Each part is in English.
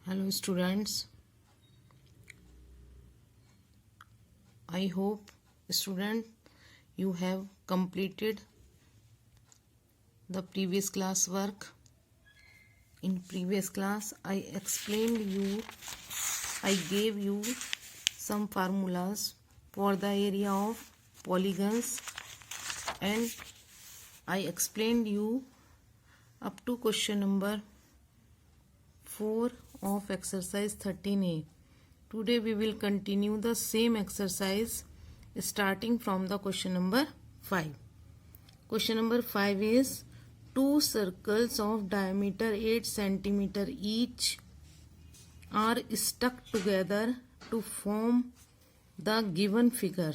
Hello students, I hope student you have completed the previous class work. In previous class I gave you some formulas for the area of polygons and I explained you up to question number 4 of exercise 13a. Today we will continue the same exercise starting from the question number 5. Question number 5 is two circles of diameter 8 cm each are stuck together to form the given figure.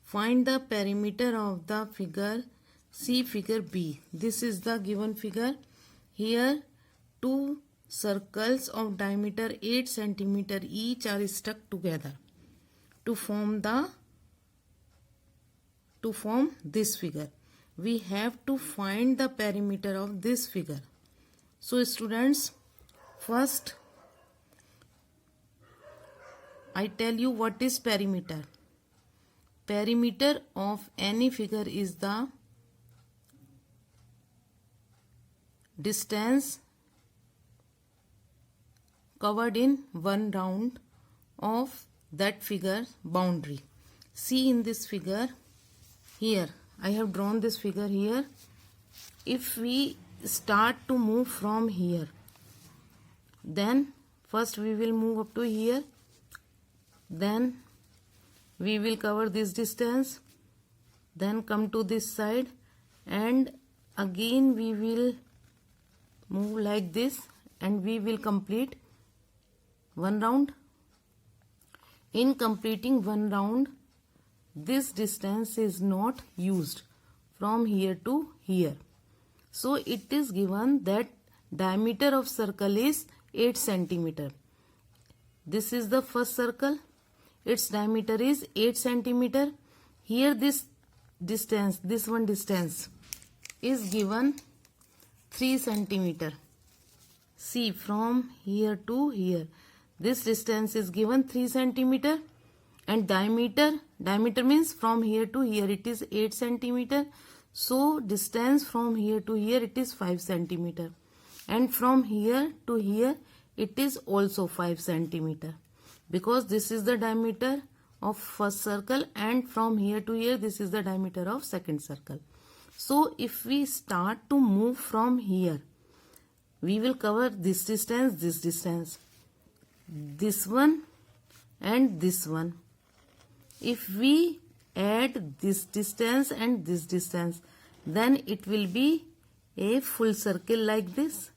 Find the perimeter of the figure. See figure B. This is the given figure. Here two circles of diameter 8 cm each are stuck together to form this figure. We have to find the perimeter of this figure. So students, first I tell you what is perimeter. Perimeter of any figure is the distance covered in one round of that figure boundary. See in this figure, here I have drawn this figure here. If we start to move from here, then first we will move up to here, then we will cover this distance, then come to this side, and again we will move like this and we will complete one round. In completing one round, this distance is not used from here to here. So it is given that diameter of circle is 8 cm. This is the first circle. Its diameter is 8 cm. Here this distance, this one distance is given 3 cm. See, from here to here, this distance is given 3 cm, and diameter means from here to here it is 8 cm. So distance from here to here it is 5 cm, and from here to here it is also 5 cm, because this is the diameter of first circle, and from here to here this is the diameter of second circle. So if we start to move from here, we will cover this distance, this one and this one. If we add this distance and this distance, then it will be a full circle like this.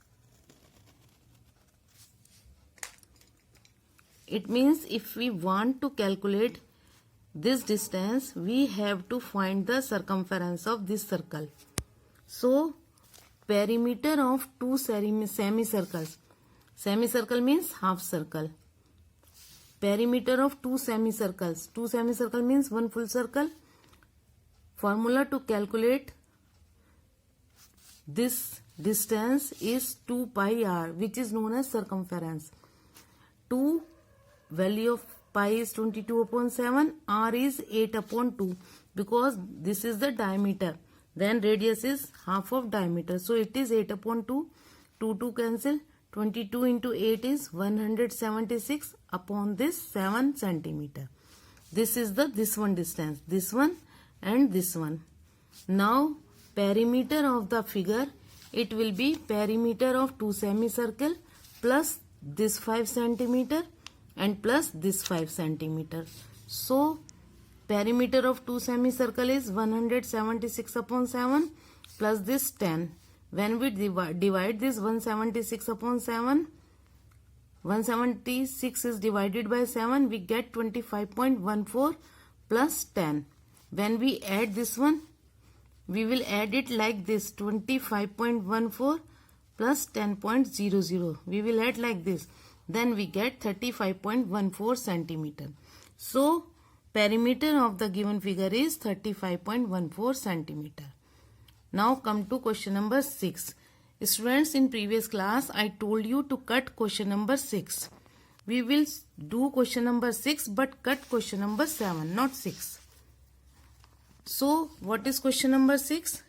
It means if we want to calculate this distance, we have to find the circumference of this circle. So perimeter of two semicircles. Semicircle means half circle. Perimeter of two semicircles. Two semicircle means one full circle. Formula to calculate this distance is 2 pi r, which is known as circumference. 2 value of pi is 22/7, r is 8/2, because this is the diameter. Then radius is half of diameter. So it is 8/2. 2 cancel. 22 into 8 is 176 upon this 7 cm. This is this one distance. This one and this one. Now perimeter of the figure, it will be perimeter of two semicircle plus this 5 cm and plus this 5 cm. So perimeter of two semicircle is 176/7 plus this 10. When we divide this 176/7, 176 is divided by 7, we get 25.14 plus 10. When we add this one, we will add it like this, 25.14 plus 10.00. We will add like this. Then we get 35.14 cm. So perimeter of the given figure is 35.14 cm. Now come to question number 6. Students, in previous class I told you to cut question number 6. We will do question number 6 but cut question number 7, not 6. So what is question number 6?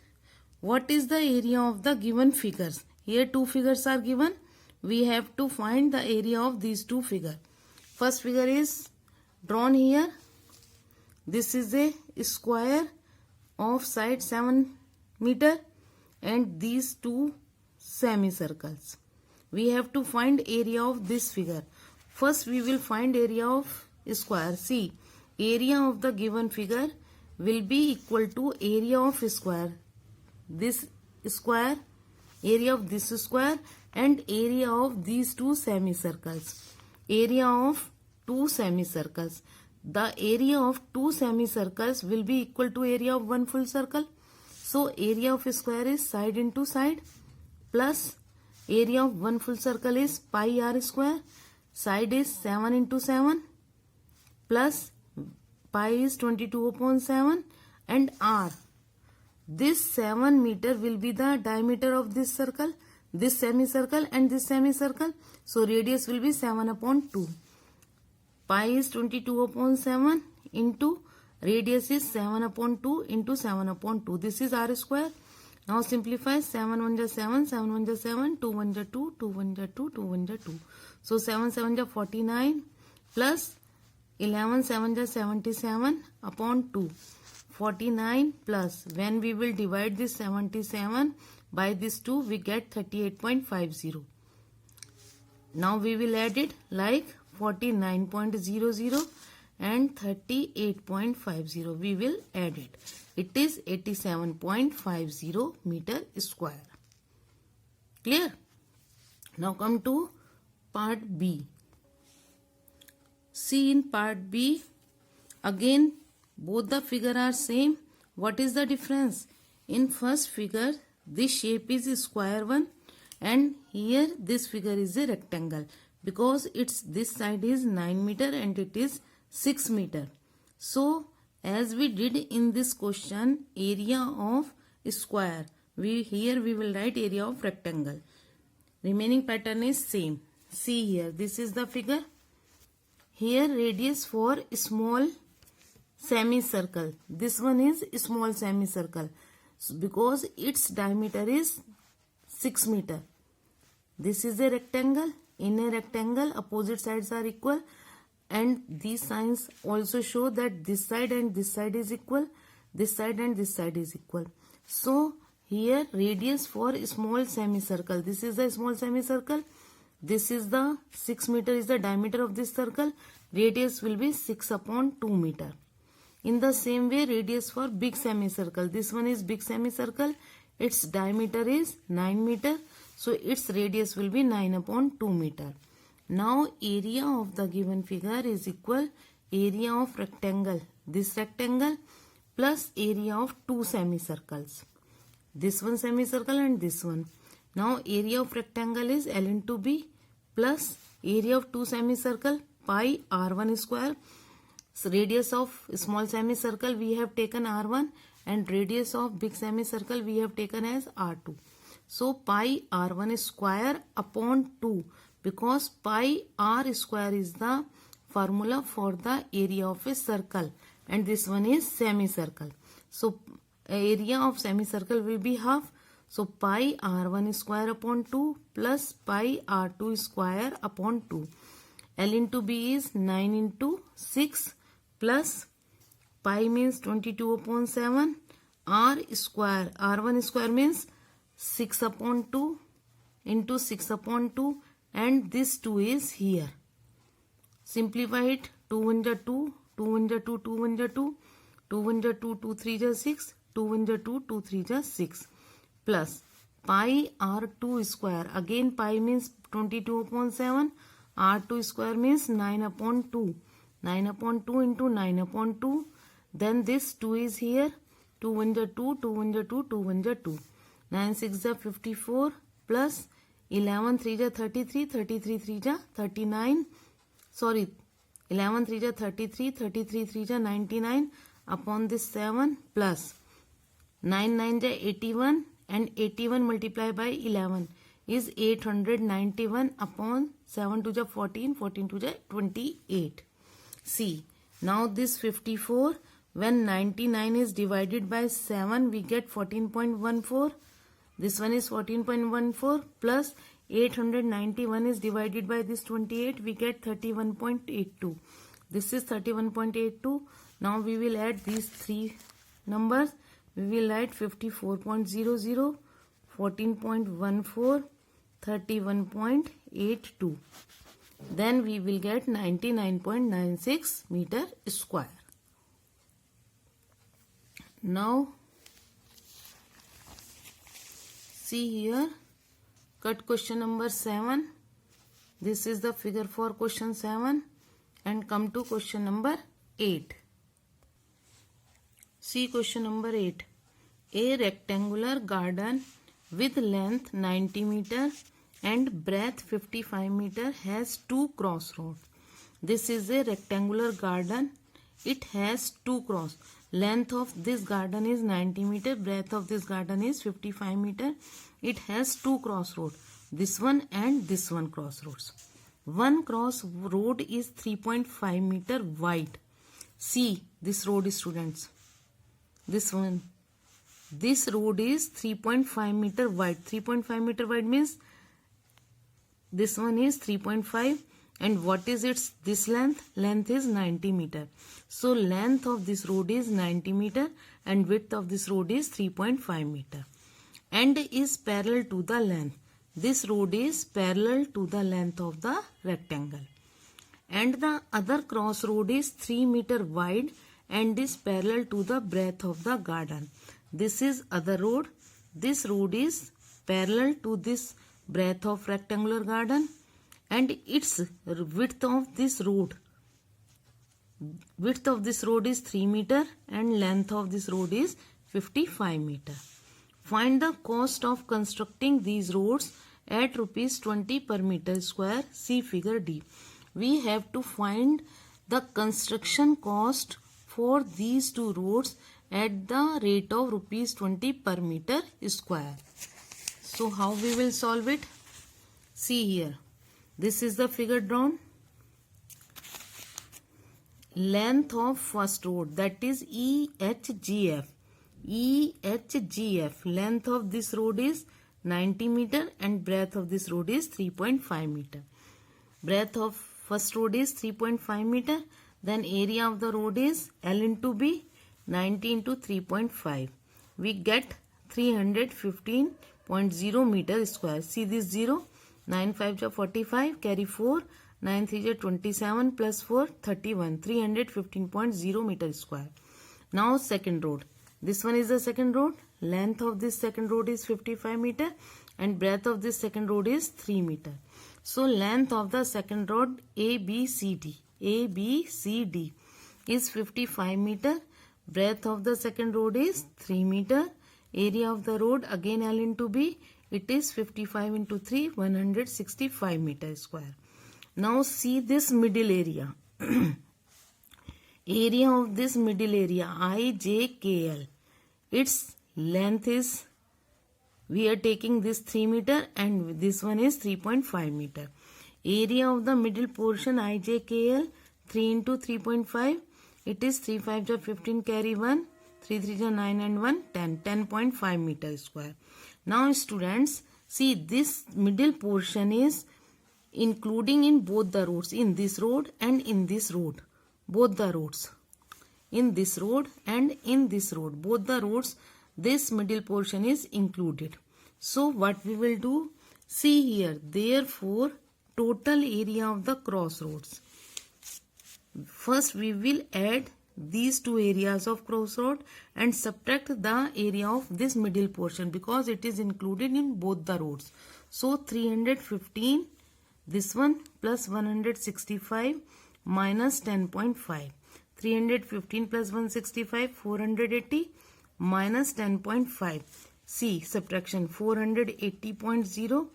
What is the area of the given figures? Here two figures are given. We have to find the area of these two figures. First figure is drawn here. This is a square of side 7 meter and these two semicircles. We have to find area of this figure. First we will find area of square. See, area of the given figure will be equal to area of square. This square, area of this square and area of these two semicircles. Area of two semicircles. The area of two semicircles will be equal to area of one full circle. So area of square is side into side plus area of one full circle is pi r square. Side is 7 into 7 plus pi is 22 upon 7 and r. This 7 meter will be the diameter of this circle, this semicircle and this semicircle. So radius will be 7 upon 2. Pi is 22 upon 7 into radius is 7 upon 2 into 7 upon 2. This is r square. Now simplify. 7 1 ja 7, 7 1 ja 7, 2 1 ja 2, 2 1 ja 2, 2 1 ja 2. So 7 7 ja 49 plus 11 7 ja 77 upon 2. 49 plus, when we will divide this 77 by this 2, we get 38.50. Now we will add it like 49.00 and 38.50. We will add it. It is 87.50 meter square. Clear? Now come to part B. See, in part B, again both the figure are same. What is the difference? In first figure, this shape is square one and here this figure is a rectangle because this side is 9 meter and it is 6 meter. So as we did in this question, area of square, here we will write area of rectangle. Remaining pattern is same. See here, this is the figure. Here radius for small semicircle. This one is small semicircle because its diameter is 6 meter. This is a rectangle. In a rectangle, opposite sides are equal and these signs also show that this side and this side is equal. This side and this side is equal. So here radius for small semicircle. This is the small semicircle. This is the 6 meter is the diameter of this circle. Radius will be 6 upon 2 meter. In the same way, radius for big semicircle. This one is big semicircle. Its diameter is 9 meter. So its radius will be 9 upon 2 meter. Now area of the given figure is equal area of rectangle. This rectangle plus area of two semicircles. This one semicircle and this one. Now area of rectangle is L into B plus area of two semicircle pi r1 square. So radius of small semicircle we have taken r1 and radius of big semicircle we have taken as r2. So pi r1 square upon 2 because pi r square is the formula for the area of a circle and this one is semicircle. So area of semicircle will be half. So pi r1 square upon 2 plus pi r2 square upon 2. L into B is 9 into 6 plus pi means 22 upon 7. R square, R1 square means 6 upon 2 into 6 upon 2 and this 2 is here. Simplify it. 2 1 ja 2, 2 1 ja 2, 2 1 ja 2, 2 1 ja 2, 2 3 ja 6, 2 1 ja 2, 2 3 ja 6 plus pi r2 square. Again pi means 22 upon 7. R2 square means 9 upon 2. 9 upon 2 into 9 upon 2. Then this 2 is here. 2 1 ja 2, 2 1 ja 2, 2 1 ja 2. 9 6 ja 54 plus 11 3 ja 33, 33 3 ja 39. Sorry, 11 3 ja 33, 33 3 ja 99 upon this 7 plus 9 9 ja 81, and 81 multiplied by 11 is 891 upon 7 to the 14, 14 to the 28. See, now this 54, when 99 is divided by 7, we get 14.14. This one is 14.14 plus 891 is divided by this 28, we get 31.82. This is 31.82. Now we will add these three numbers. We will write 54.00, 14.14, 31.82. Then we will get 99.96 meter square. Now see here, cut question number 7. This is the figure for question 7, and come to question number 8. See question number 8. A rectangular garden with length 90 meter and breadth 55 meter has two crossroads. This is a rectangular garden. It has two cross. Length of this garden is 90 meter. Breadth of this garden is 55 meter. It has two crossroads. This one and this one crossroads. One crossroad is 3.5 meter wide. See this road, students. This one. This road is 3.5 meter wide. 3.5 meter wide means this one is 3.5, and what is its this length? Length is 90 meter. So length of this road is 90 meter and width of this road is 3.5 meter and is parallel to the length. This road is parallel to the length of the rectangle, and the other crossroad is 3 meter wide and is parallel to the breadth of the garden. This is other road. This road is parallel to this breadth of rectangular garden, and its width of this road is 3 meter and length of this road is 55 meter. Find the cost of constructing these roads at ₹20 per meter square. See figure D. We have to find the construction cost for these two roads at the rate of ₹20 per meter square. So how we will solve it? See here. This is the figure drawn. Length of first road, that is EHGF. EHGF. Length of this road is 90 meter and breadth of this road is 3.5 meter. Breadth of first road is 3.5 meter. Then area of the road is L into B, 90 into 3.5. We get 315.0 meter square. See this 0. 9 5 is 45. Carry 4. 9 3 is 27 plus 4 31. 315.0 meter square. Now second road. This one is the second road. Length of this second road is 55 meter and breadth of this second road is 3 meter. So length of the second road ABCD is 55 meter. Breadth of the second road is 3 meter. Area of the road again L into B. It is 55 into 3, 165 meter square. Now see this middle area. Area of this middle area IJKL. Its length is, we are taking this 3 meter and this one is 3.5 meter. Area of the middle portion IJKL, 3 into 3.5. It is 3 5 is 15, carry 1. 3 3 is 9 and 1, 10. 10.5 meter square. Now students, see this middle portion is including in both the roads. In this road and in this road. Both the roads. In this road and in this road. Both the roads, this middle portion is included. So what we will do? See here. Therefore, total area of the crossroads. First we will add these two areas of crossroad and subtract the area of this middle portion because it is included in both the roads. So 315, this one plus 165 minus 10.5. 315 plus 165, 480 minus 10.5. See subtraction, 480.0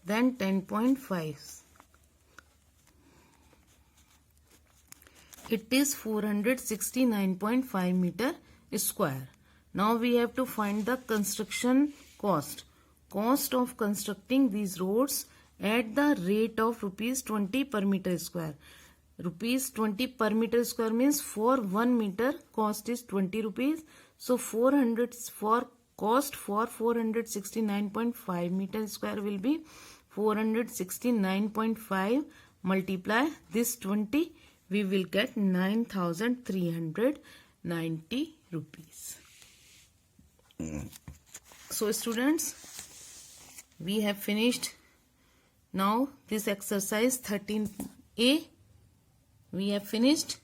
then 10.5. It is 469.5 meter square. Now we have to find the construction cost of constructing these roads at the rate of rupees 20 per meter square. Rupees 20 per meter square means for 1 meter cost is 20 rupees. So 400 for cost for 469.5 meter square will be 469.5 multiply this 20, we will get 9,390 rupees. So students, we have finished now this exercise 13A. We have finished.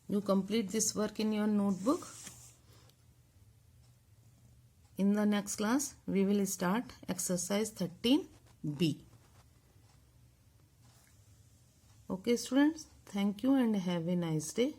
You complete this work in your notebook. In the next class, we will start exercise 13B. Okay students, thank you and have a nice day.